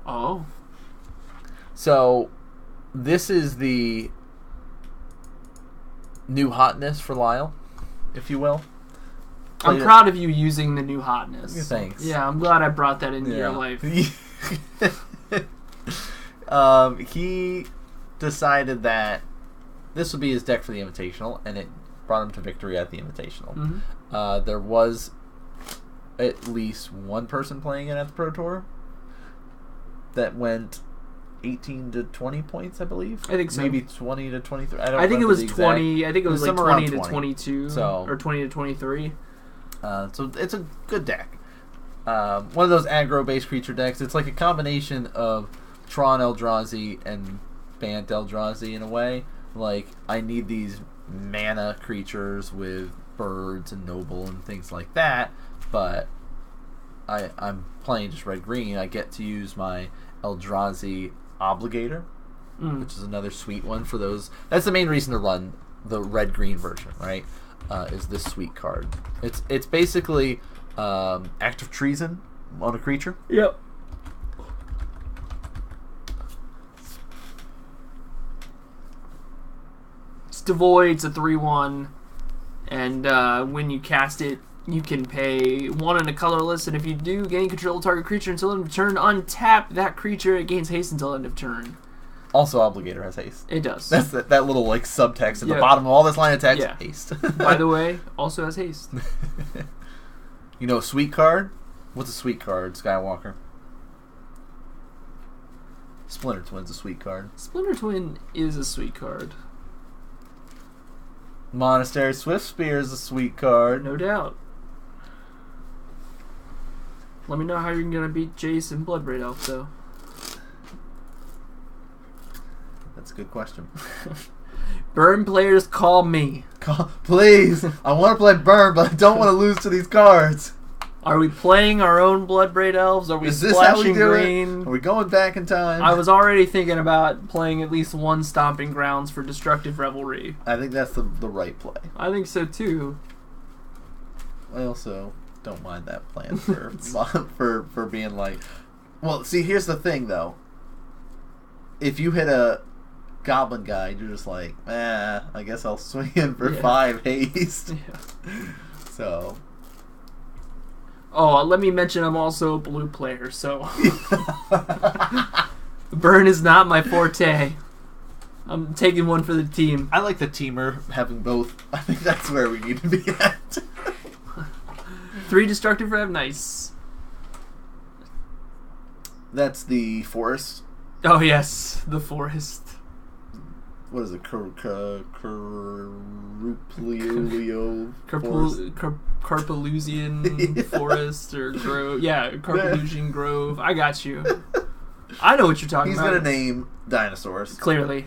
Oh. So, this is the new hotness for Lyle, if you will. I'm proud of you using the new hotness. Thanks. Yeah, I'm glad I brought that into your life. He decided that this would be his deck for the Invitational, and it brought him to victory at the Invitational. Mm-hmm. There was at least one person playing it at the Pro Tour that went 18 to 20 points, I believe. I think so. Maybe 20 to 23. I think it was 20. I think it was like 20 to 22. So, or 20 to 23. So it's a good deck. One of those aggro-based creature decks. It's like a combination of Tron Eldrazi and Bant Eldrazi in a way. Like, I need these mana creatures with birds and noble and things like that, but I'm playing just red-green. I get to use my Eldrazi Obligator, which is another sweet one for those. That's the main reason to run the red-green version, right? Is this sweet card. It's basically act of treason on a creature. Yep. It's devoid. It's a 3/1, and when you cast it, you can pay 1 and a colorless, and if you do gain control of target creature until end of turn, untap that creature. It gains haste until end of turn. Also, Obligator has haste. It does. That's that little like subtext at the bottom of all this line of text. Yeah. Haste. By the way, also has haste. You know, a sweet card. What's a sweet card, Skywalker? Splinter Twin's a sweet card. Splinter Twin is a sweet card. Monastery Swiftspear is a sweet card. No doubt. Let me know how you're gonna beat Jace and Bloodbraid Elf, though. That's a good question. Burn players, call me. Please! I want to play Burn, but I don't want to lose to these cards. Are we playing our own Bloodbraid Elves? Are we Is this how we splashing do green? it? Are we going back in time? I was already thinking about playing at least one Stomping Grounds for Destructive Revelry. I think that's the right play. I think so, too. I also don't mind that plan for being like... Well, see, here's the thing, though. If you hit a Goblin guy, you're just like, I guess I'll swing in for 5 haste. Yeah. So... Oh, let me mention I'm also a blue player, so... Burn is not my forte. I'm taking one for the team. I like the teamer having both. I think that's where we need to be at. 3 Destructive Rev, nice. That's the forest. Oh, yes, the forest. What is it? Carpaluzio Carpalusian forest or grove. Yeah, Carpalusian Grove. I got you. I know what you're talking about. He's going to name dinosaurs. Clearly.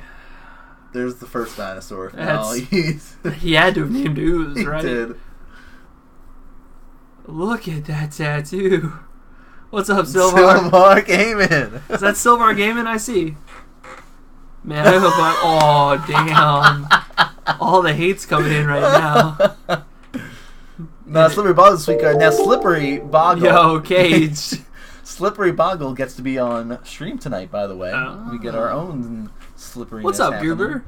There's the first dinosaur. He had to have named Ooze, right? He did. Look at that tattoo. What's up, Silvar? Silvar Gaiman. Is that Silvar Gaiman I see? Man, I hope oh, damn. All the hate's coming in right now. No, Slippery Boggle's a sweet card. Now, Slippery Boggle. Yo, Cage. Slippery Boggle gets to be on stream tonight, by the way. We get our own slippery. What's up, Goober?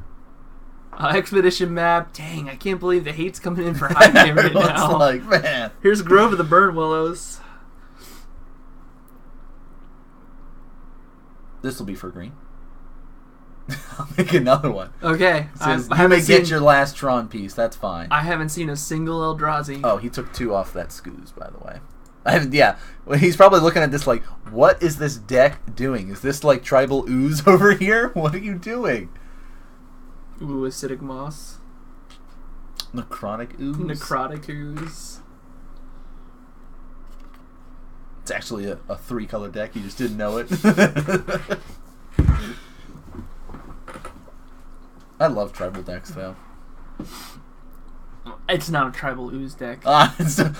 Expedition map. Dang, I can't believe the hate's coming in for High Game right now. Like, man. Here's Grove of the Burn Willows. This will be for green. I'll make another one. Okay. You may get your last Tron piece. That's fine. I haven't seen a single Eldrazi. Oh, he took 2 off that Scooz, by the way. Yeah. Well, he's probably looking at this like, what is this deck doing? Is this like Tribal Ooze over here? What are you doing? Ooh, Acidic Moss. Necrotic Ooze? Necrotic Ooze. It's actually a 3-color deck. You just didn't know it. I love tribal decks, though. It's not a Tribal Ooze deck.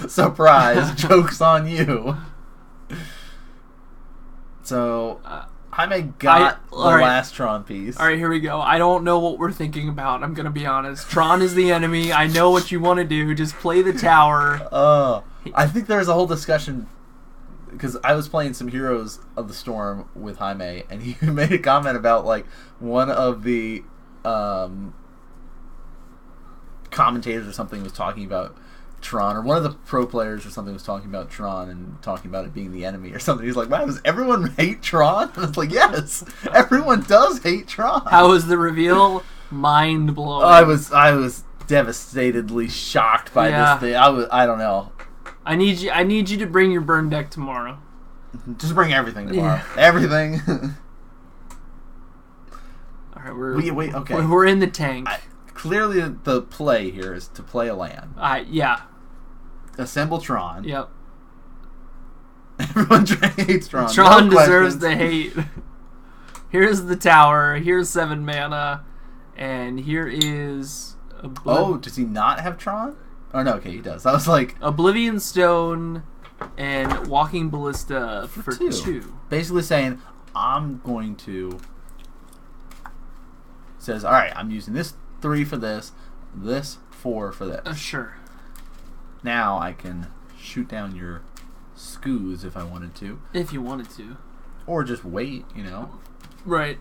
Surprise. Joke's on you. So, Jaime got the last Tron piece. Alright, here we go. I don't know what we're thinking about. I'm going to be honest. Tron is the enemy. I know what you want to do. Just play the tower. I think there's a whole discussion because I was playing some Heroes of the Storm with Jaime, and he made a comment about like one of the commentators or something was talking about Tron, or one of the pro players or something was talking about Tron and talking about it being the enemy or something. He's like, "Wow, does everyone hate Tron?" And it's like, yes, everyone does hate Tron. How was the reveal? Mind blowing. I was devastatedly shocked by this thing. I don't know. I need you to bring your burn deck tomorrow. Just bring everything tomorrow. Yeah. Everything. All right, wait. Okay, we're in the tank. Clearly, the play here is to play a land. Yeah. Assemble Tron. Yep. Everyone hates Tron. Tron deserves the hate. Here's the tower. Here's 7 mana, and here is. Does he not have Tron? Oh no, okay, he does. I was like, Oblivion Stone and Walking Ballista for 2. Basically saying, I'm going to. Says, all right, I'm using this 3 for this 4 for this. Sure. Now I can shoot down your Skoos if I wanted to. If you wanted to. Or just wait, you know. Right.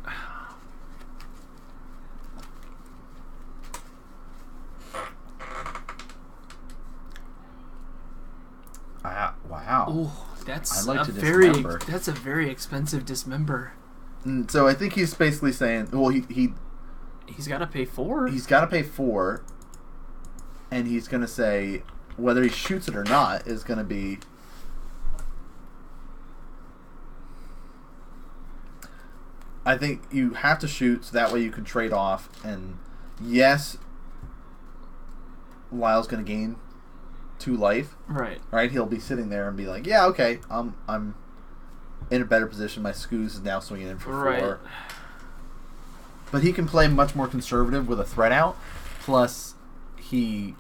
Wow. Oh, that's dismember. That's a very expensive dismember. So I think he's basically saying, well, he's got to pay 4. He's got to pay 4, and he's going to say whether he shoots it or not is going to be. I think you have to shoot so that way you can trade off, and yes, Lyle's going to gain 2 life. Right. He'll be sitting there and be like, yeah, okay, I'm in a better position. My Skoos is now swinging in for 4. Right. But he can play much more conservative with a threat out. Plus, he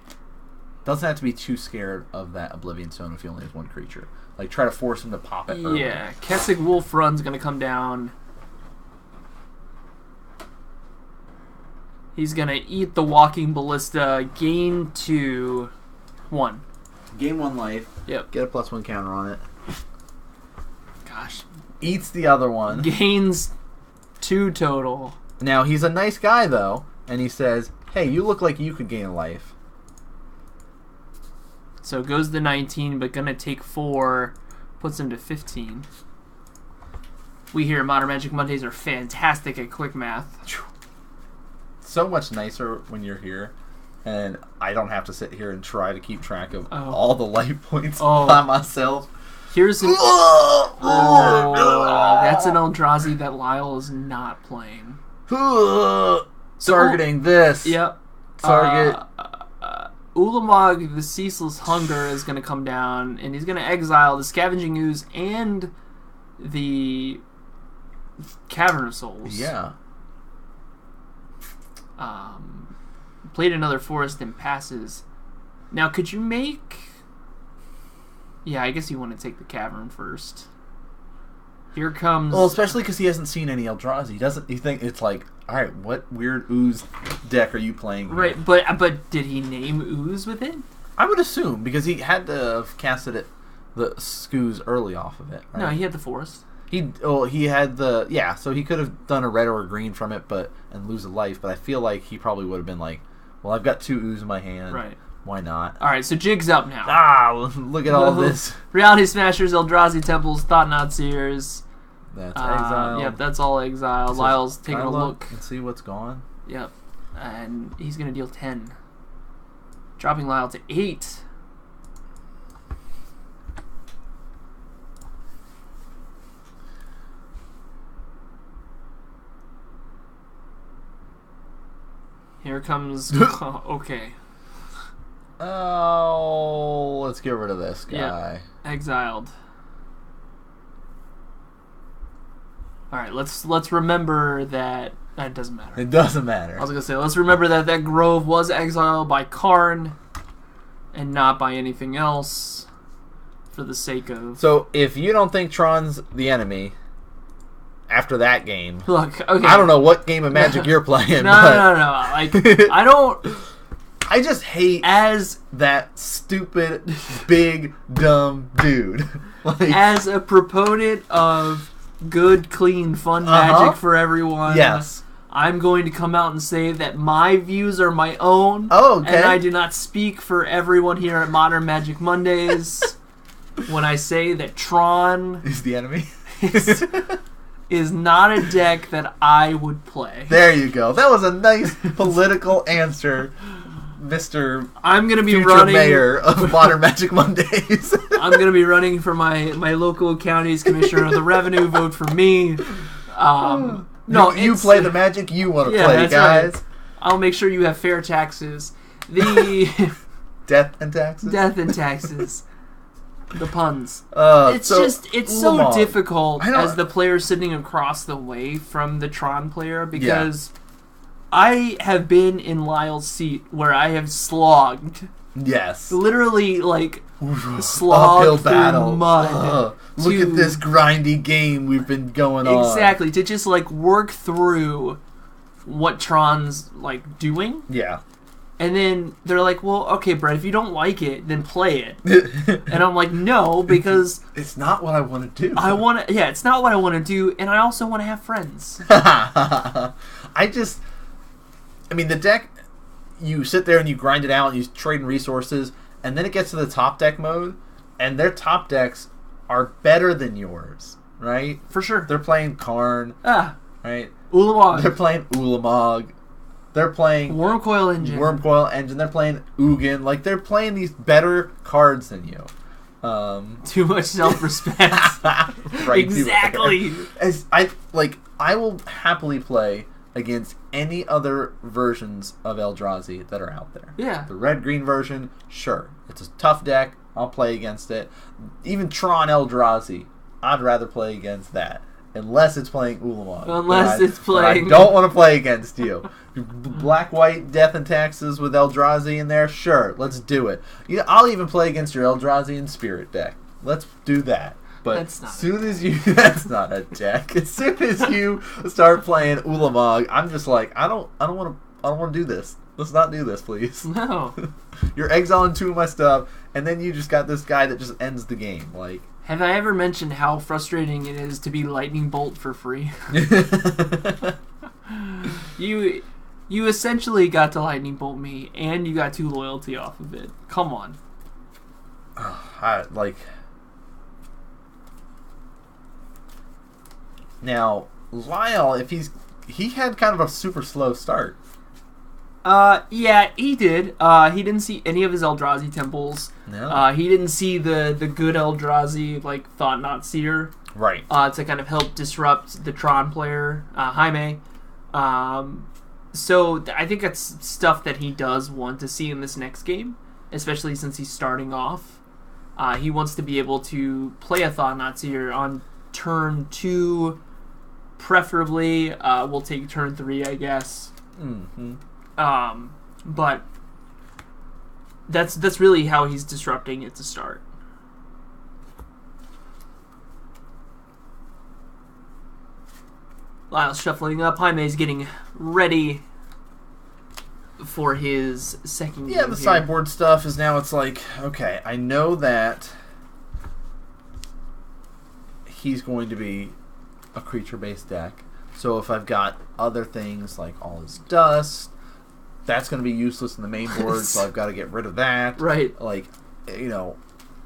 doesn't have to be too scared of that Oblivion Stone if he only has 1 creature. Like, try to force him to pop it early. Yeah, Kessig Wolf Run's going to come down. He's going to eat the Walking Ballista, gain 2, 1. Gain 1 life. Yep. Get a +1 counter on it. Gosh. Eats the other one. Gains 2 total. Now, he's a nice guy, though, and he says, hey, you look like you could gain a life. So it goes to 19, but going to take 4, puts him to 15. We here at Modern Magic Mondays are fantastic at quick math. So much nicer when you're here, and I don't have to sit here and try to keep track of all the life points by myself. Here's an... that's an Eldrazi that Lyle is not playing. Targeting this. Yep. Target. Ulamog, the Ceaseless Hunger, is going to come down, and he's going to exile the Scavenging Ooze and the Cavern of Souls. Yeah. Played another forest and passes. Now, could you make... Yeah, I guess you want to take the Cavern first. Here comes... Well, especially because he hasn't seen any Eldrazi. He think it's like, all right, what weird Ooze deck are you playing here? Right, but did he name Ooze with it? I would assume, because he had to have casted it, the Skoos early off of it. Right? No, he had the forest. He had the... Yeah, so he could have done a red or a green from it and lose a life, but I feel like he probably would have been like, well, I've got 2 Ooze in my hand. Right. Why not? Alright, so Jig's up now. Look at all this. Reality Smashers, Eldrazi Temples, Thought-Knot Seers. That's exile. Yep, that's all exile. Lyle's taking a look. And see what's gone. Yep. And he's going to deal 10. Dropping Lyle to 8. Here comes... okay. Oh, let's get rid of this guy. Yep. Exiled. Alright, let's remember that... It doesn't matter. It doesn't matter. I was going to say, let's remember that Grove was exiled by Karn and not by anything else for the sake of... So, if you don't think Tron's the enemy after that game... Look, okay. I don't know what game of Magic you're playing. No. Like, I I just hate as that stupid, big, dumb dude. Like, as a proponent of good, clean, fun magic for everyone. Yes. I'm going to come out and say that my views are my own. Oh, okay. And I do not speak for everyone here at Modern Magic Mondays when I say that Tron is the enemy. is not a deck that I would play. There you go. That was a nice political answer, Mr. I'm gonna be Future running Mayor of Modern Magic Mondays. I'm gonna be running for my local county's commissioner of the revenue. Vote for me. No, you play the magic you want to play, guys. Right. I'll make sure you have fair taxes. The death and taxes. Death and taxes. The puns. It's so difficult as the player sitting across the way from the Tron player because I have been in Lyle's seat where I have slogged. Yes. Literally, like, slogged through mud. Look at this grindy game we've been going on. Exactly. To just, like, work through what Tron's, like, doing. Yeah. And then they're like, well, okay, Brett, if you don't like it, then play it. And I'm like, no, because... It's not what I want to do. It's not what I want to do, and I also want to have friends. I mean, the deck, you sit there and you grind it out and you trade in resources, and then it gets to the top deck mode, and their top decks are better than yours, right? For sure. They're playing Karn, right? Ulamog. They're playing Ulamog. They're playing Wormcoil Engine. They're playing Ugin. Like, they're playing these better cards than you. Too much self-respect. Right. Exactly. I will happily play against any other versions of Eldrazi that are out there. Yeah. The red-green version, sure. It's a tough deck. I'll play against it. Even Tron Eldrazi, I'd rather play against that. Unless it's playing Ulamog. I don't want to play against you. Black-white Death and Taxes with Eldrazi in there? Sure, let's do it. I'll even play against your Eldrazi and Spirit deck. Let's do that. But as soon as you... That's not a deck. As soon as you start playing Ulamog, I'm just like, I don't want to do this. Let's not do this, please. No. You're exiling 2 of my stuff, and then you just got this guy that just ends the game. Like... Have I ever mentioned how frustrating it is to be Lightning Bolt for free? You essentially got to Lightning Bolt me, and you got 2 loyalty off of it. Come on. Now, Lyle, he had kind of a super slow start. Yeah, he did. He didn't see any of his Eldrazi temples. No. He didn't see the good Eldrazi, like, Thought Not Seer. Right. To kind of help disrupt the Tron player, Jaime. So I think that's stuff that he does want to see in this next game, especially since he's starting off. He wants to be able to play a Thought Not Seer on turn 2, preferably. We'll take turn 3, I guess. Mm-hmm. But that's really how he's disrupting it to start. Lyle's shuffling up. Jaime's getting ready for his second game. Yeah, the sideboard stuff is now, it's like, okay, I know that he's going to be a creature-based deck. So if I've got other things like all his dust, that's going to be useless in the main board, so I've got to get rid of that. Right. Like,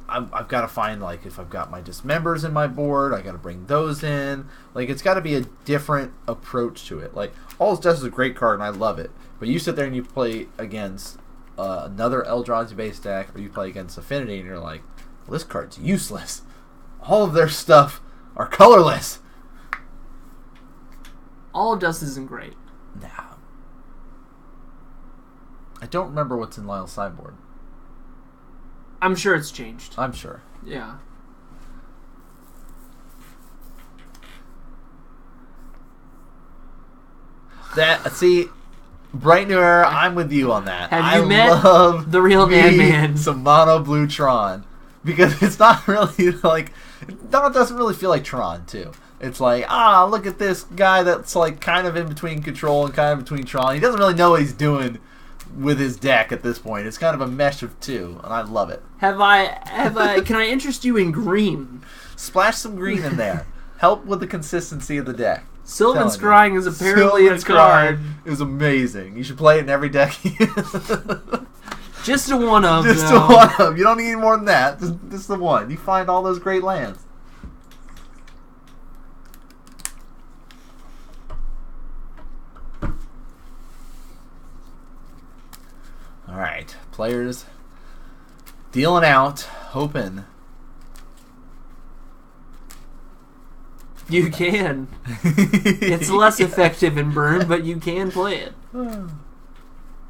I've got to find, like, if I've got my dismembers in my board, I got to bring those in. Like, it's got to be a different approach to it. Like, All His Dust is a great card, and I love it. But you sit there and you play against another Eldrazi-based deck, or you play against Affinity, and you're like, well, this card's useless. All of their stuff are colorless. All of Dust isn't great. Nah. I don't remember what's in Lyle's sideboard. I'm sure it's changed. I'm sure. Yeah. See, Bright New Era, I'm with you on that. Have you met the real Man? Some mono blue Tron. Because it's not really like... It doesn't really feel like Tron, too. It's like, look at this guy that's like kind of in between Control and kind of between Tron. He doesn't really know what he's doing. with his deck at this point. It's kind of a mesh of two, and I love it. Can I interest you in green? Splash some green in there. Help with the consistency of the deck. Sylvan Scrying is apparently a card. Is amazing. You should play it in every deck. Just a one of. Just a one of. You don't need more than that. Just the one. You find all those great lands. All right, players dealing out, hoping. You can. It's less effective in Burn, but you can play it.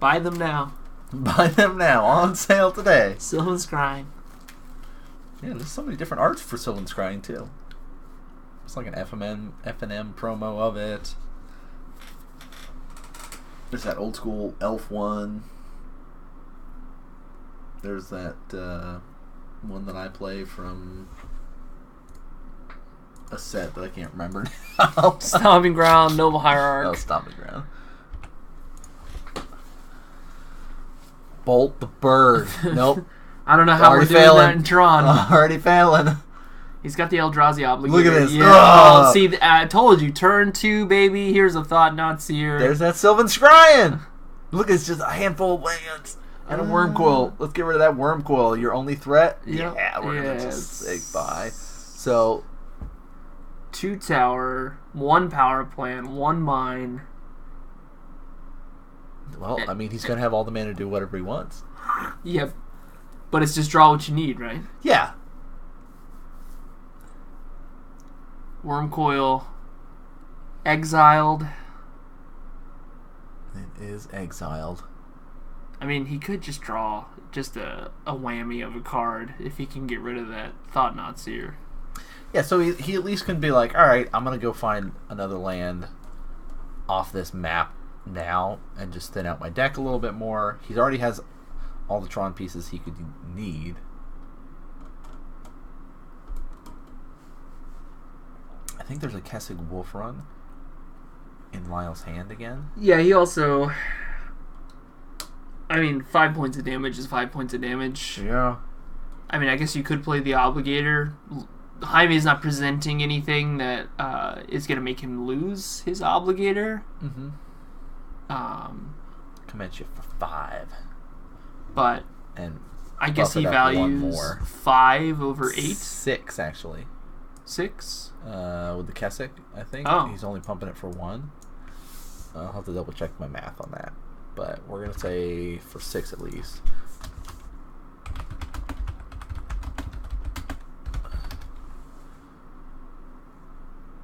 Buy them now. Buy them now. On sale today. Sylvan Scrying. Yeah, there's so many different arts for Sylvan Scrying, too. It's like an FNM promo of it. There's that old school elf one. There's that one that I play from a set that I can't remember now. Stomping Ground, Noble Hierarch. Oh, Stomping Ground. Bolt the Bird. Nope. I don't know how we're doing that in Tron. Already failing. He's got the Eldrazi Obligator. Look at this. Yeah. Oh, see, I told you. Turn 2, baby. Here's a Thought Not Seer. There's that Sylvan Scrying. Look, it's just a handful of lands. And a Worm Coil. Let's get rid of that Worm Coil. Your only threat? Yep. Yeah, we're going to just say bye. So... 2 tower, 1 power plant, 1 mine. Well, I mean, he's going to have all the mana to do whatever he wants. Yep. But it's just draw what you need, right? Yeah. Worm Coil. Exiled. It is exiled. I mean, he could just draw just a whammy of a card if he can get rid of that Thought Not Seer. Yeah, so he at least can be like, alright, I'm going to go find another land off this map now and just thin out my deck a little bit more. He already has all the Tron pieces he could need. I think there's a Kessig Wolf Run in Lyle's hand again. Yeah, he also... I mean, 5 points of damage is 5 points of damage. Yeah. I mean, I guess you could play the Obligator. Jaime's not presenting anything that is going to make him lose his Obligator. Mm-hmm. Commence you for 5. But and I guess he values 5 over 8. 6, actually. 6? With the Kessig, I think. Oh. He's only pumping it for 1. I'll have to double check my math on that. But we're going to say for 6 at least.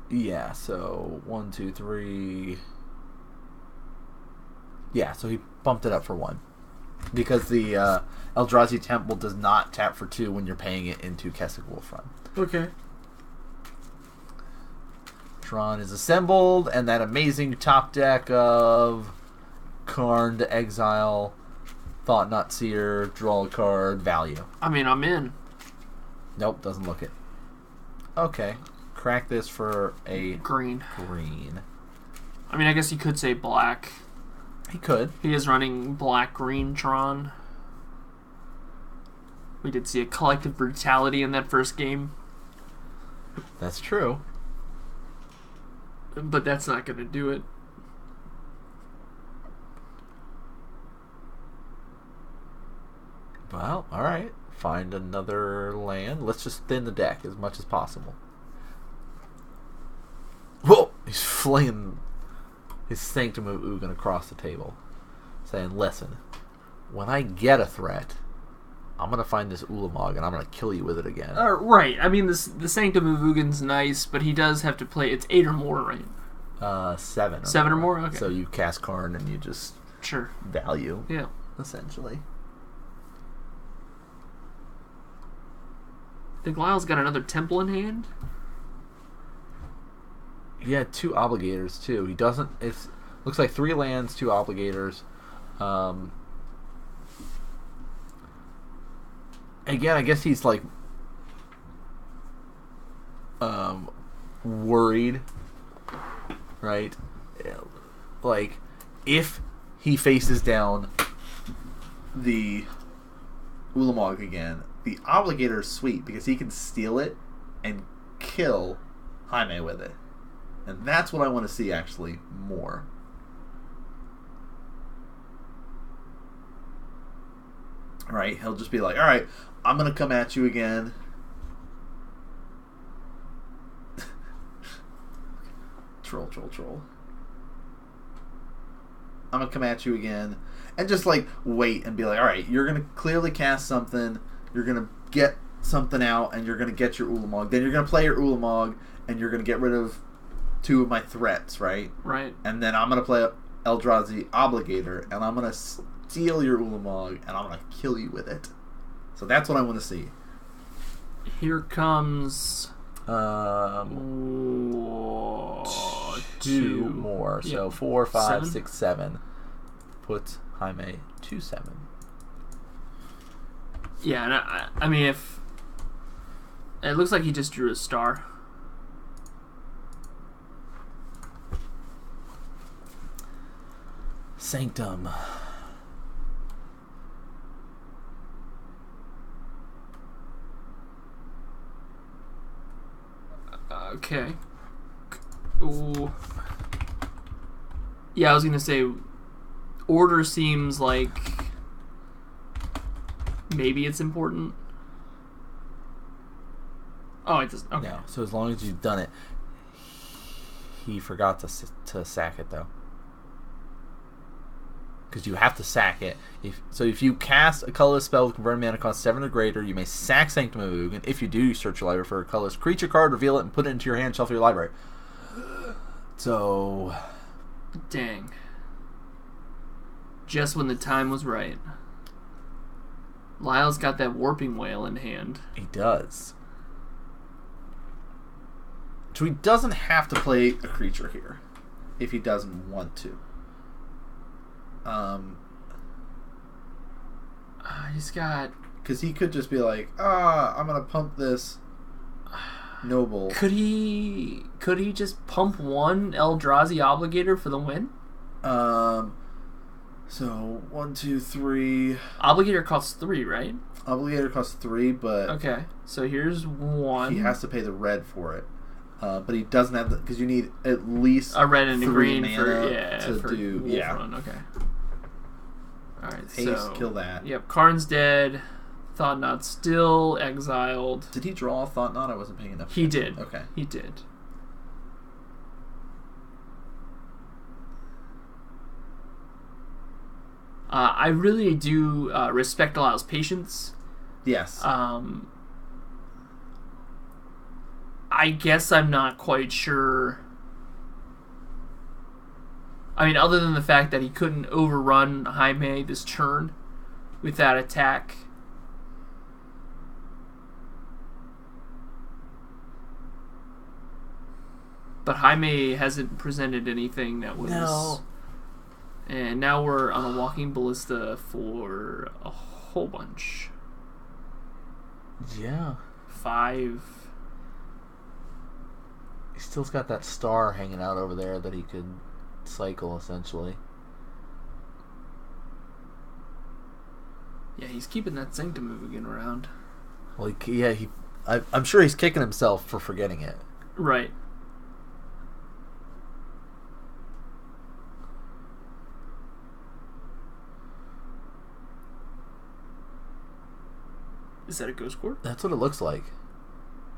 Yeah, so 1, 2, 3. Yeah, so he bumped it up for 1. Because the Eldrazi Temple does not tap for 2 when you're paying it into Kessig Wolf Run. Okay. Tron is assembled, and that amazing top deck of Karn to exile, Thought Not Seer, draw a card, value. I mean, I'm in. Nope, doesn't look it. Okay. Crack this for a green. I mean, I guess you could say black. He could. He is running black-green Tron. We did see a collective brutality in that first game. That's true. But that's not going to do it. Well, alright. Find another land. Let's just thin the deck as much as possible. Whoa! He's flinging his Sanctum of Ugin across the table. Saying, listen, when I get a threat, I'm going to find this Ulamog and I'm going to kill you with it again. Right. I mean, the Sanctum of Ugin's nice, but he does have to play... It's 8 or more, right? 7. 7 or more? Okay. So you cast Karn and you just... Sure. Value. Yeah. Essentially. I think Lyle's got another Temple in hand. He had 2 Obligators, too. He doesn't... It looks like 3 lands, 2 Obligators. Again, I guess he's, like... worried. Right? Like, if he faces down the Ulamog again, the Obligator is sweet because he can steal it and kill Jaime with it. And that's what I want to see actually more. Alright, he'll just be like, alright, I'm going to come at you again. Troll. I'm going to come at you again. And just like wait and be like, alright, you're going to clearly cast something. You're going to get something out and you're going to get your Ulamog. Then you're going to play your Ulamog and you're going to get rid of 2 of my threats, right? Right. And then I'm going to play Eldrazi Obligator and I'm going to steal your Ulamog and I'm going to kill you with it. So that's what I want to see. Here comes 2 more. So 4, 5, 7? 6, 7. Put Jaime to 7. Yeah, and I mean, if it looks like he just drew a star. Sanctum. Okay. Ooh. Yeah, I was gonna say, order seems like maybe it's important. Oh, it doesn't. Okay. No, so as long as you've done it, he forgot to sack it though, because you have to sack it. If you cast a colorless spell with converted mana cost 7 or greater, you may sack Sanctum of Ugin. If you do, you search your library for a colorless creature card, reveal it, and put it into your hand, shelf of your library. So, Dang. Just when the time was right. Lyle's got that Warping Whale in hand. he does. So he doesn't have to play a creature here if he doesn't want to. He's got... Because he could just be like, I'm going to pump this Noble. Could he just pump 1 Eldrazi Obligator for the win? So 1, 2, 3. Obligator costs 3, right? Obligator costs 3, but Okay, so here's 1. he has to pay the red for it. But he doesn't have because you need at least a red and a 3 green mana for do Wolfrun. Okay. All right. Haste, So kill that. Yep. Karn's dead. Thought Not still exiled. Did he draw a Thought Knot? I wasn't paying enough. He did. Okay. He did. I really do respect Lyle's patience. Yes. I guess I'm not quite sure. I mean, other than the fact that he couldn't overrun Jaime this turn with that attack. But Jaime hasn't presented anything that was... No. And now we're on a walking ballista for a whole bunch. Yeah. 5... He still's got that star hanging out over there that he could cycle, essentially. Yeah, he's keeping that Sanctum moving around. Well, I'm sure he's kicking himself for forgetting it. Right. Is that a Ghost Quarter? That's what it looks like.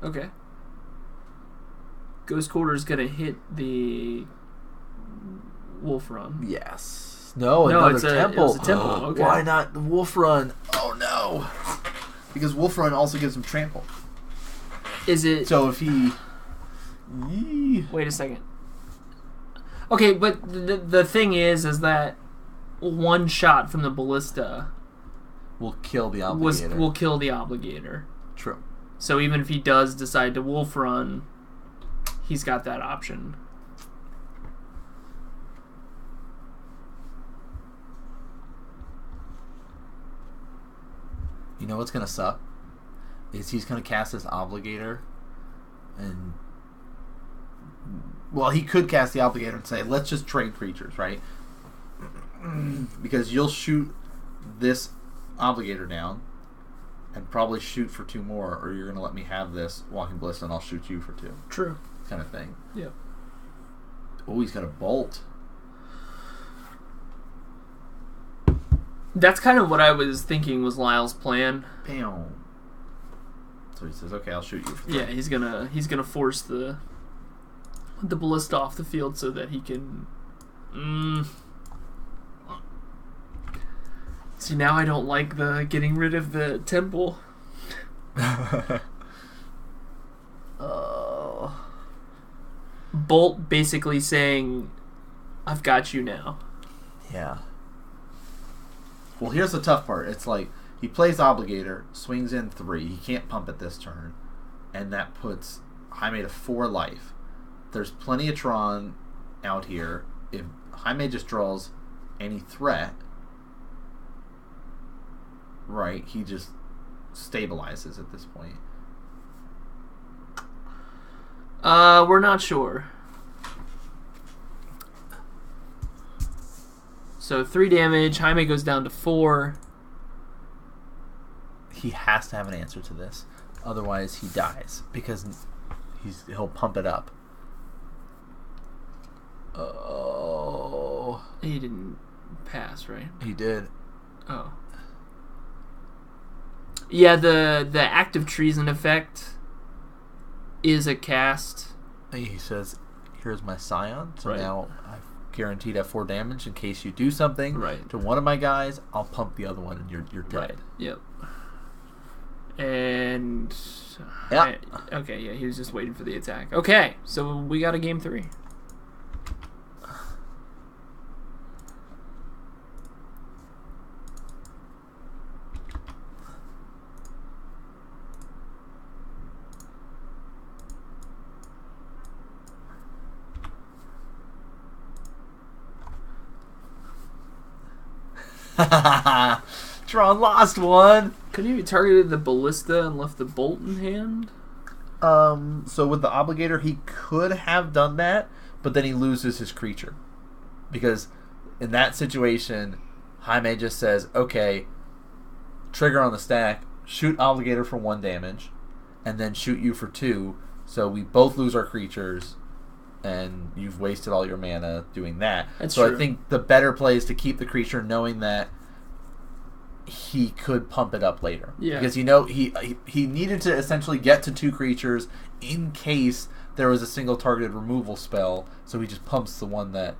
Okay. Ghost Quarter is going to hit the Wolfrun. Yes. No, No, another it's a temple. temple. Okay. Why not the Wolf Run? Oh no! Because Wolfrun also gives him trample. Is it... So if he... Wait a second. Okay, but the thing is that one shot from the ballista Will kill the Obligator. will kill the Obligator. True. So even if he does decide to Wolf Run, he's got that option. You know what's gonna suck? Is he's gonna cast this Obligator, and well, he could cast the Obligator and say, "Let's just trade creatures, right?" Because you'll shoot this Obligator down and probably shoot for 2 more, or you're going to let me have this Walking Ballista and I'll shoot you for 2. True. Kind of thing. Yep. Oh, he's got a bolt. That's kind of what I was thinking was Lyle's plan. Bam. So he says, "Okay, I'll shoot you for 3." Yeah, he's gonna force the ballista off the field so that he can. See, now I don't like the getting rid of the temple. Bolt basically saying, "I've got you now." Yeah. Well, here's the tough part. It's like he plays Obligator, swings in 3. He can't pump it this turn, and that puts Jaime to 4 life. There's plenty of Tron out here. If Jaime just draws any threat, right, he just stabilizes at this point. We're not sure. So 3 damage. Jaime goes down to 4. He has to have an answer to this, otherwise he dies because he'll pump it up. Oh, He didn't pass, right? he did. Oh. Yeah, the Act of Treason effect is a cast. He says, "Here's my Scion, so Right. now I've guaranteed at 4 damage in case you do something Right. to one of my guys. I'll pump the other one, and you're dead." Right. Yep. And Yeah. okay, yeah, he was just waiting for the attack. Okay, so we got a game 3. Tron lost one. Could he have targeted the ballista and left the bolt in hand? So with the Obligator, he could have done that, but then he loses his creature. Because in that situation, Jaime just says, "Okay, trigger on the stack, shoot Obligator for 1 damage, and then shoot you for 2, so we both lose our creatures, and you've wasted all your mana doing that." That's so true. I think the better play is to keep the creature knowing that he could pump it up later. Yeah. Because he needed to essentially get to 2 creatures in case there was a single targeted removal spell, so he just pumps the one that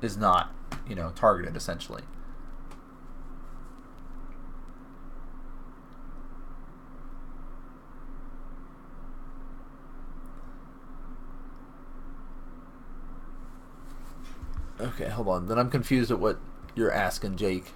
is not, targeted essentially. Okay, hold on. Then I'm confused at what you're asking, Jake.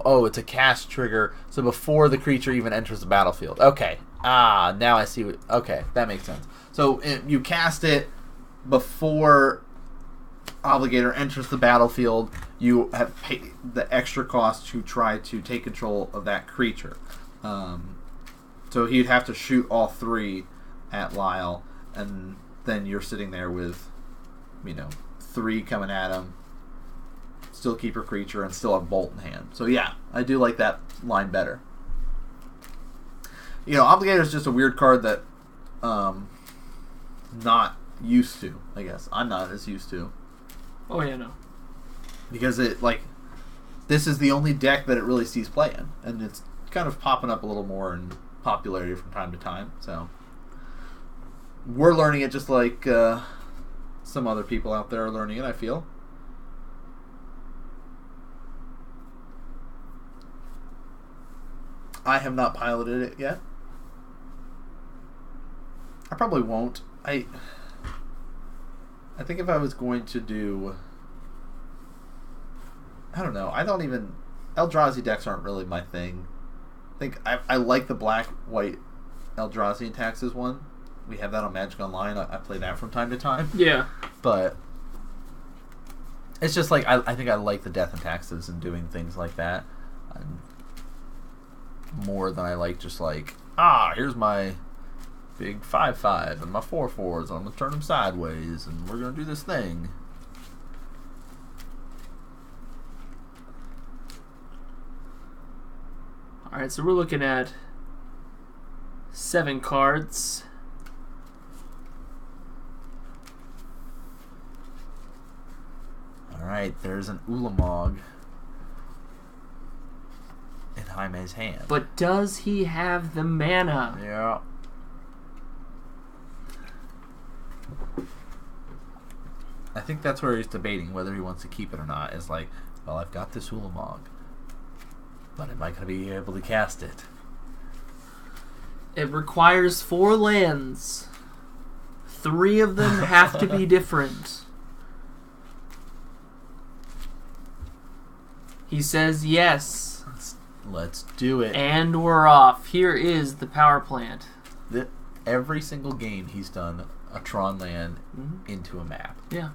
Oh, it's a cast trigger, so before the creature even enters the battlefield. Okay. Now I see okay, that makes sense. So you cast it before Obligator enters the battlefield. You have paid the extra cost to try to take control of that creature. So he'd have to shoot all 3 at Lyle, and then you're sitting there with, 3 coming at him. Still keep your creature and still have bolt in hand. So yeah, I do like that line better. Obligator is just a weird card that not used to, I guess. I'm not as used to. Oh yeah, no. Because this is the only deck that it really sees play in, and it's kind of popping up a little more in popularity from time to time. So we're learning it just like some other people out there are learning it, I feel. I have not piloted it yet. I probably won't. I think if I was going to do, I don't know. Eldrazi decks aren't really my thing. I think I like the black-white Eldrazi and Taxes one. We have that on Magic Online. I play that from time to time. Yeah. But it's just like I think I like the Death and Taxes and doing things like that. more than I like just like, here's my big 5/5 and my 4/4s. I'm gonna turn them sideways, and we're gonna do this thing. All right, so we're looking at 7 cards. All right, there's an Ulamog in Jaime's hand. But does he have the mana? Yeah. I think that's where he's debating whether he wants to keep it or not. Is like, well, I've got this Ulamog, but am I going to be able to cast it? It requires 4 lands. 3 of them have to be different. He says yes. Let's do it. And we're off. Here is the power plant. Every single game he's done a Tron land into a map. Yeah.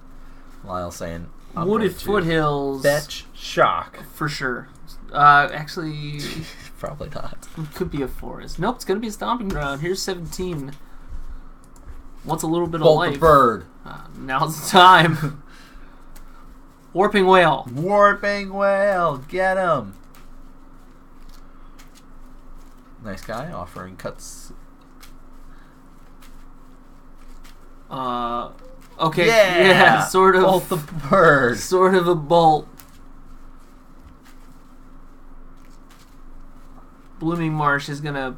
Lyle saying, Wooded Foothills. Fetch shock. For sure. Actually, Probably not. it could be a forest. Nope, it's going to be a stomping ground. Here's 17. What's a little bit Bolt of life? the bird. Now's the time. Warping Whale. Warping whale. Get him. Nice guy offering cuts. Okay. Yeah. Sort of. Bolt the bird. Sort of a bolt. Blooming Marsh is gonna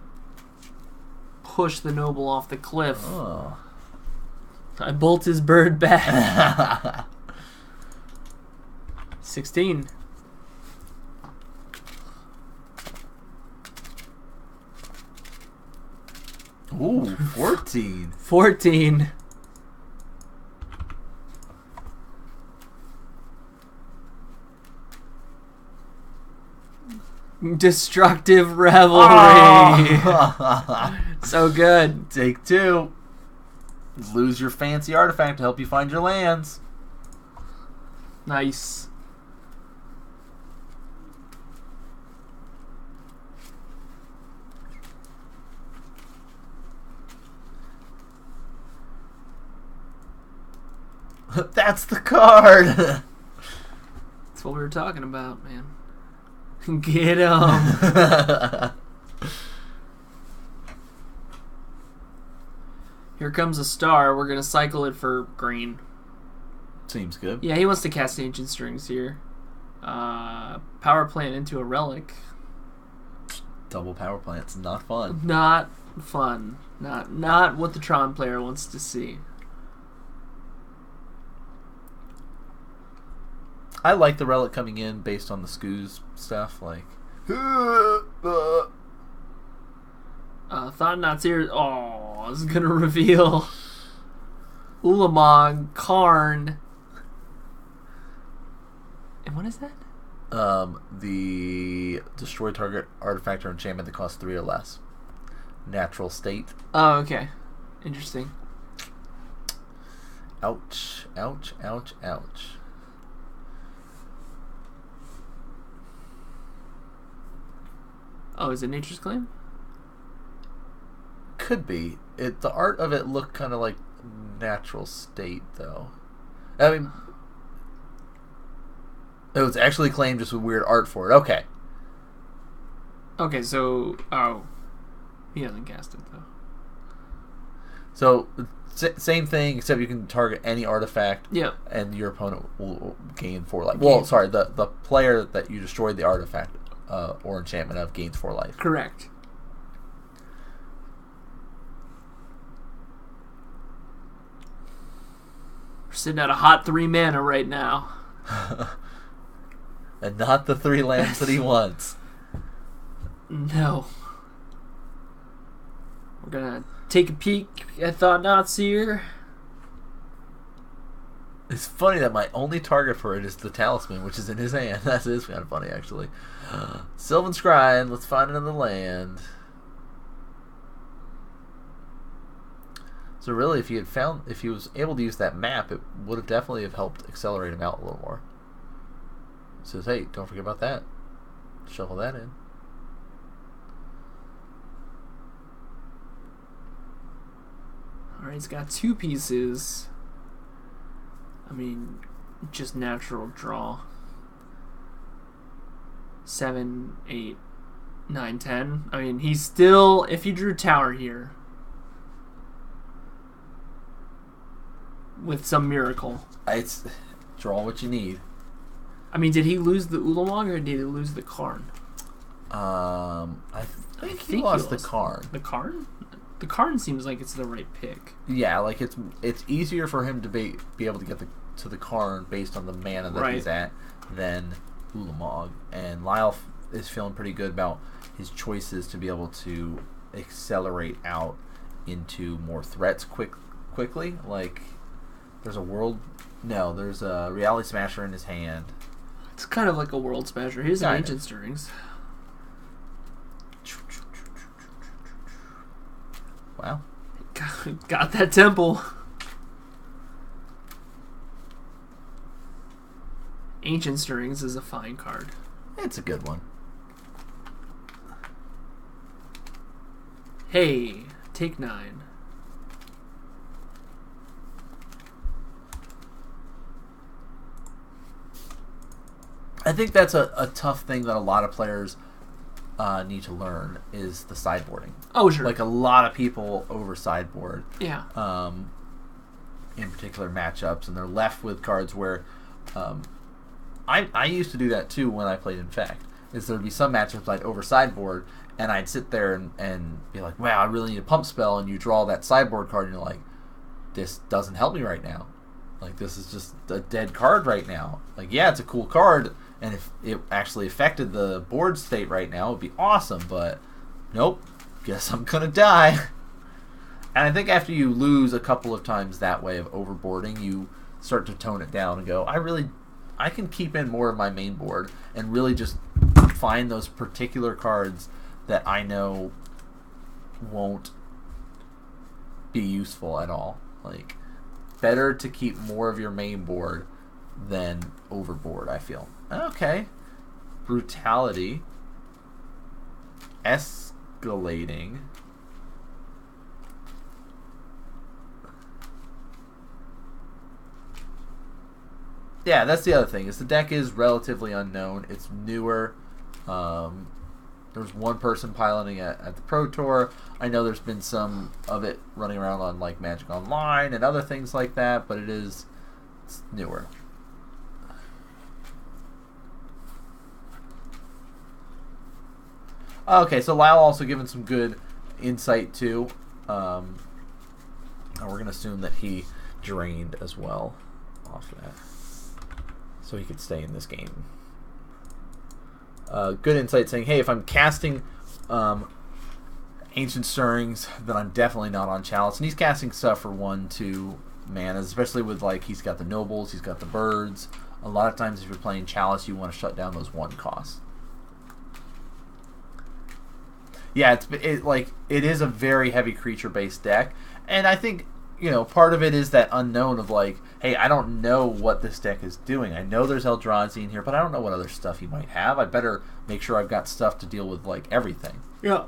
push the noble off the cliff. Oh. I bolt his bird back. 16. Ooh, 14. 14. Destructive Revelry. Oh. So good. Take 2. Lose your fancy artifact to help you find your lands. Nice. That's the card. That's what we were talking about, man. Get him. Here comes a star. We're going to cycle it for green. Seems good. Yeah, he wants to cast Ancient Strings here. Power plant into a relic. Double power plant's not fun. Not fun. Not what the Tron player wants to see. I like the relic coming in based on the Scoos stuff. Like, Thought Knot's here. Oh, this is going to reveal Ulamog, Karn. And what is that? the destroy target artifact or enchantment that costs 3 or less. Natural state. Oh, okay. Interesting. Ouch, ouch, ouch, ouch. Oh, is it Nature's Claim? Could be. The art of it looked kind of like natural state, though. I mean, it was actually claimed just with weird art for it. Okay. Okay, so... Oh. He hasn't cast it, though. So, same thing, except you can target any artifact. Yep. And your opponent will gain 4 life. Well, sorry, the player that you destroyed the artifact or enchantment of gains 4 life. Correct. We're sitting at a hot 3 mana right now. And not the 3 lands that he wants. No. We're gonna take a peek at Thought Knot's here. It's funny that my only target for it is the talisman, which is in his hand. That is kind of funny, actually. Sylvan Scrying, let's find another land. So really, if he was able to use that map, it would have definitely have helped accelerate him out a little more. It says, hey, don't forget about that. Shovel that in. Alright, he's got 2 pieces. I mean, just natural draw. 7, 8, 9, 10. I mean, he's still... If he drew Tower here, with some miracle. It's draw what you need. I mean, did he lose the Ulamog or did he lose the Karn? I think he lost the Karn. The Karn? The Karn seems like it's the right pick. Yeah, like it's easier for him to be able to get to the Karn based on the mana that he's at than Ulamog. And Lyle is feeling pretty good about his choices to be able to accelerate out into more threats quickly. Like, there's a Reality Smasher in his hand. It's kind of like a World Smasher. Here's an Ancient Stirrings. Wow. Got that temple. Ancient Stirrings is a fine card. It's a good one. Hey, take 9. I think that's a tough thing that a lot of players need to learn is the sideboarding. Oh, sure. Like, a lot of people over sideboard. Yeah. In particular matchups, and they're left with cards where I used to do that too when I played Infect. Is there'd be some matchups I'd over sideboard, and I'd sit there and be like, wow, I really need a pump spell, and you draw that sideboard card, and you're like, this doesn't help me right now. Like, this is just a dead card right now. Like, yeah, it's a cool card, and if it actually affected the board state right now, it would be awesome, but nope, guess I'm gonna die. And I think after you lose a couple of times that way of overboarding, you start to tone it down and go, I can keep in more of my main board and really just find those particular cards that I know won't be useful at all. Like, better to keep more of your main board than overboard, I feel. Okay. Brutality. Escalating. Yeah, that's the other thing. Is the deck is relatively unknown. It's newer. There's one person piloting at the Pro Tour. I know there's been some of it running around on like Magic Online and other things like that, but it's newer. Okay, so Lyle also given some good insight too. And we're gonna assume that he drained as well off that, so he could stay in this game. Good insight saying, hey, if I'm casting Ancient Stirrings, then I'm definitely not on Chalice. And he's casting stuff for 1-2 manas, especially with, like, he's got the Nobles, he's got the Birds. A lot of times if you're playing Chalice, you want to shut down those 1 costs. Yeah, it is a very heavy creature-based deck. And I think, part of it is that unknown of like, hey, I don't know what this deck is doing. I know there's Eldrazi in here, but I don't know what other stuff he might have. I better make sure I've got stuff to deal with, like, everything. Yeah.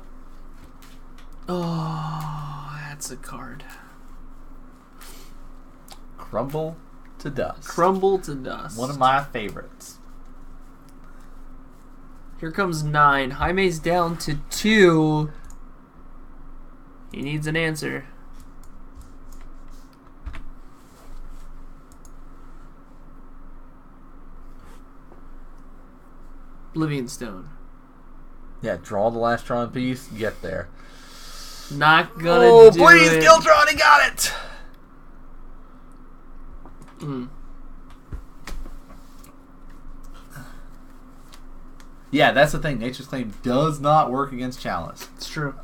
Oh, that's a card. Crumble to Dust. Crumble to Dust. One of my favorites. Here comes 9. Jaime's down to 2. He needs an answer. Oblivion Stone. Yeah, draw the last Tron piece, get there. Not gonna do please, it. Giltron, he got it! Yeah, that's the thing. Nature's Claim does not work against Chalice. It's true.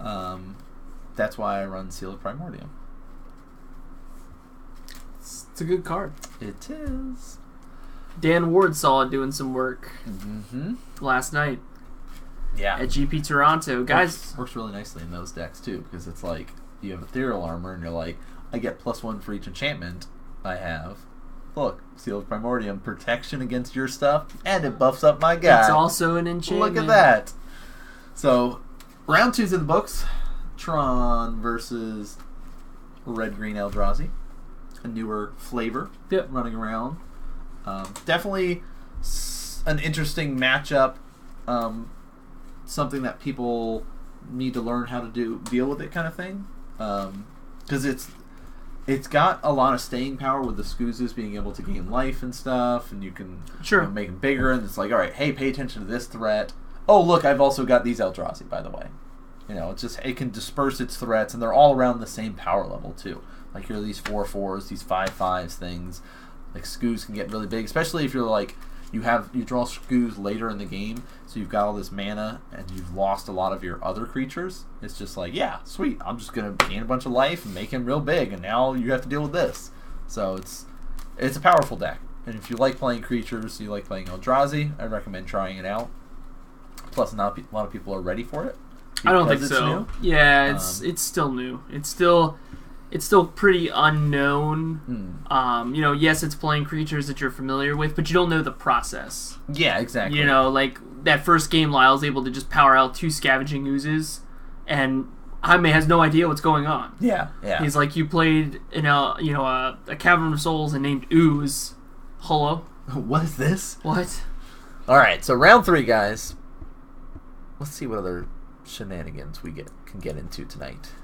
That's why I run Seal of Primordium. It's a good card. It is. Dan Ward saw it doing some work last night. Yeah. At GP Toronto. Guys. Works really nicely in those decks, too, because it's like, you have Ethereal Armor, and you're like, I get +1 for each enchantment I have. Look, Seal of Primordium, protection against your stuff, and it buffs up my guy. It's also an enchantment. Look at that. So, round 2's in the books. Tron versus red-green Eldrazi, a newer flavor running around. Definitely an interesting matchup. Something that people need to learn how to deal with it, kind of thing. Because it's got a lot of staying power with the Scoozes being able to gain life and stuff, and you can make them bigger. And it's like, all right, hey, pay attention to this threat. Oh, look, I've also got these Eldrazi, by the way. It can disperse its threats, and they're all around the same power level too. Like here are these 4/4s, these 5/5s things. Like Scooz can get really big, especially if you're like you draw Scooz later in the game, so you've got all this mana and you've lost a lot of your other creatures. It's just like, yeah, sweet. I'm just gonna gain a bunch of life and make him real big, and now you have to deal with this. So it's a powerful deck, and if you like playing creatures, you like playing Eldrazi, I recommend trying it out. Plus, not a lot of people are ready for it. I don't think so. New. Yeah, it's still new. It's still pretty unknown. Yes, it's playing creatures that you're familiar with, but you don't know the process. Yeah, exactly. Like that first game, Lyle's able to just power out 2 Scavenging Oozes, and Jaime has no idea what's going on. Yeah. He's like, you played in a Cavern of Souls and named Ooze. Hello. What is this? What? All right, so round 3, guys. Let's see what other shenanigans we can get into tonight.